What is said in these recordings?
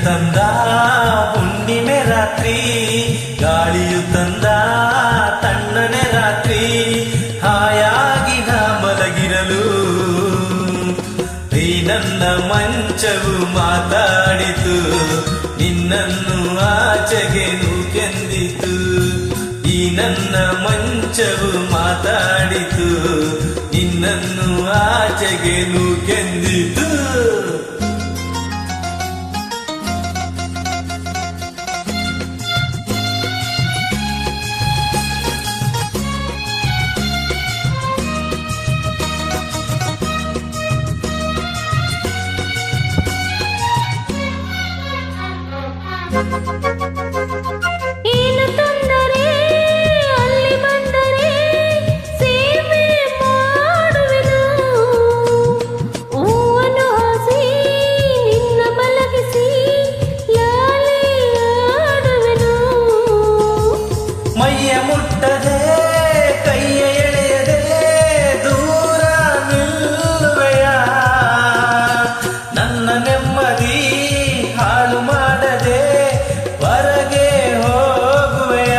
ತಂದ ಹುಣ್ಣಿಮೆ ರಾತ್ರಿ, ಗಾಳಿಯು ತಂದ ತಣ್ಣನೆ ರಾತ್ರಿ, ಹಾಯಾಗಿ ನಾ ಮಲಗಿರಲು ಈ ನನ್ನ ಮಂಚವು ಮಾತಾಡಿತು, ನಿನ್ನನ್ನು ಆಚೆಗೆ ನೂಕೆಂದಿತು. ಈ ನನ್ನ ಮಂಚವು ಮಾತಾಡಿತು, ನಿನ್ನನ್ನು ಆಚೆಗೆ ನೂಕೆಂದಿತು. ಏನು ತೊಂದರೆ ಅಲ್ಲಿ ಬಂದರೆ ಸೇವೆ ಮಾಡುವೆನು, ಹೂವನ್ನು ಹಾಸಿ ನಿನ್ನ ಮಲಗಿಸಿ ಲಾಲಿ ಆಡುವೆನು. ಮೈಯ ಮುಟ್ಟದೆ ಕೈಯ ಎಳೆಯದೆ ದೂರ ನಿಲ್ಲುವೆಯ, ನನ್ನ ನೆಮ್ಮದಿ ಹಾಳು ಮಾಡದೆ ಹೊರಗೆ ಹೋಗುವೆಯ.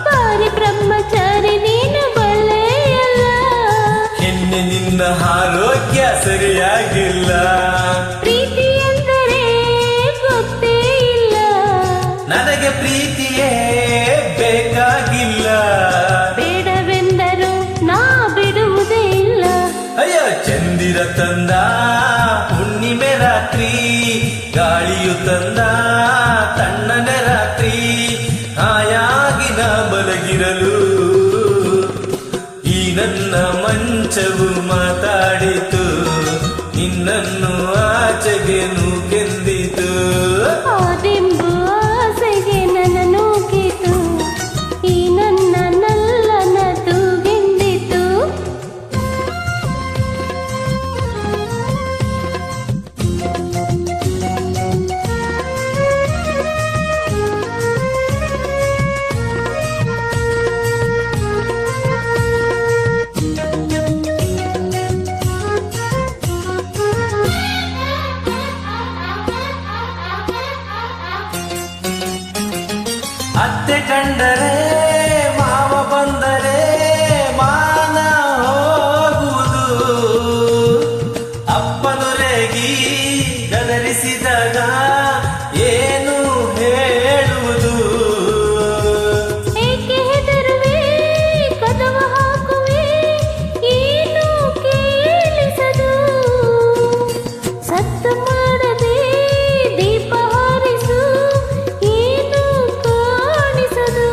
ಬಾರಿ ಬ್ರಹ್ಮಚಾರಿ ನೀನು ಬಲ್ಲೆಯಲ್ಲ, ನಿನ್ನೆ ನಿನ್ನ ಆರೋಗ್ಯ ಸರಿಯಾಗಿಲ್ಲ, ಪ್ರೀತಿ ಎಂದರೆ ಗೊತ್ತೇ ಇಲ್ಲ, ನನಗೆ ಪ್ರೀತಿಯೇ ಬೇಕಾಗಿಲ್ಲ. ಬೇಡವೆಂದರು ನಾ ಬಿಡುವುದೇ ಇಲ್ಲ. ಅಯ್ಯೋ ಚಂದಿರ ತಂದ ಹುಣ್ಣಿಮೆ ರಾತ್ರಿ, ಗಾಳಿಯು ತಂದ ತಣ್ಣನೆ ರಾತ್ರಿ, ಹಾಯಾಗಿ ನಾ ಮಲಗಿರಲು ಈ ನನ್ನ ಮಂಚವು ಮಾತಾಡಿತು, ನಿನ್ನನ್ನು ಆಚೆಗೆ ನೂಕೆಂದಿತು. ಆದಿಂಬು ಆಸೆಗೆ ನನ್ನ ನೂಕಿತು, ಈ ನನ್ನ ನಲ್ಲನ ತೂಗೆಂದಿತು. ಅತ್ತೆ ಕಂಡರೆ ಮಾವ ಬಂದರೆ ಮಾನ ಹೋಗುವುದು, ಅಪ್ಪನೊರೆಗಿ ಗದರಿಸಿದಾಗ ಏನು ಹೇಳುವುದು. ಏಕೆ ಹೆದರುವೆ ಕದವ ಹಾಕುವೆ ಏನು ಕೇಳಿಸದು, ಸತ್ತು ಮಾಡದೆ ದೀಪ ಹಾರಿಸು ಏನು ಕಾಣಿಸದು.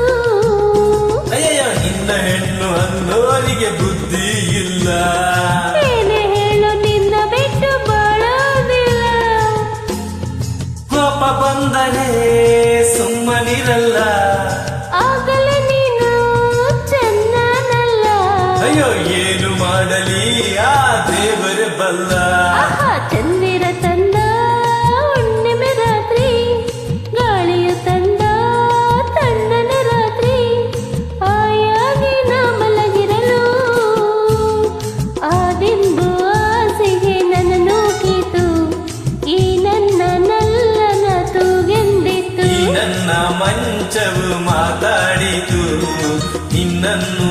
ಅಯ್ಯಯ್ಯ ನಿನ್ನ ಹೆಣ್ಣು ಅನ್ನೋರಿಗೆ ಬುದ್ಧಿ ಇಲ್ಲ, ಏನೇ ಹೇಳು ನಿನ್ನ ಬಿಟ್ಟು ಬಾಳೋದಿಲ್ಲ. ಕೋಪ ಬಂದರೆ ಸುಮ್ಮನಿರಲ್ಲ, ಆಗಲೇ ನೀನು ಚೆನ್ನನಲ್ಲ. ಅಯ್ಯೋ ಏನು ಮಾಡಲಿ ಆ ದೇವರೇ ಬಲ್ಲ. ಆಹಾ ಚಂದಿರ ತಂದ ಹುಣ್ಣಿಮೆ ರಾತ್ರಿ, ಗಾಳಿಯು ತಂದ ತಣ್ಣನೆ ರಾತ್ರಿ, ಹಾಯಾಗಿ ನಾ ಮಲಗಿರಲು ಆದಿಂಬು ಆಸೆಗೆ ನನ್ನ ನೂಕಿತು, ಈ ನನ್ನ ನಲ್ಲನ ತೂಗೆಂದಿತು. ಈ ನನ್ನ ಮಂಚವು ಮಾತಾಡಿತು, ನಿನ್ನನ್ನು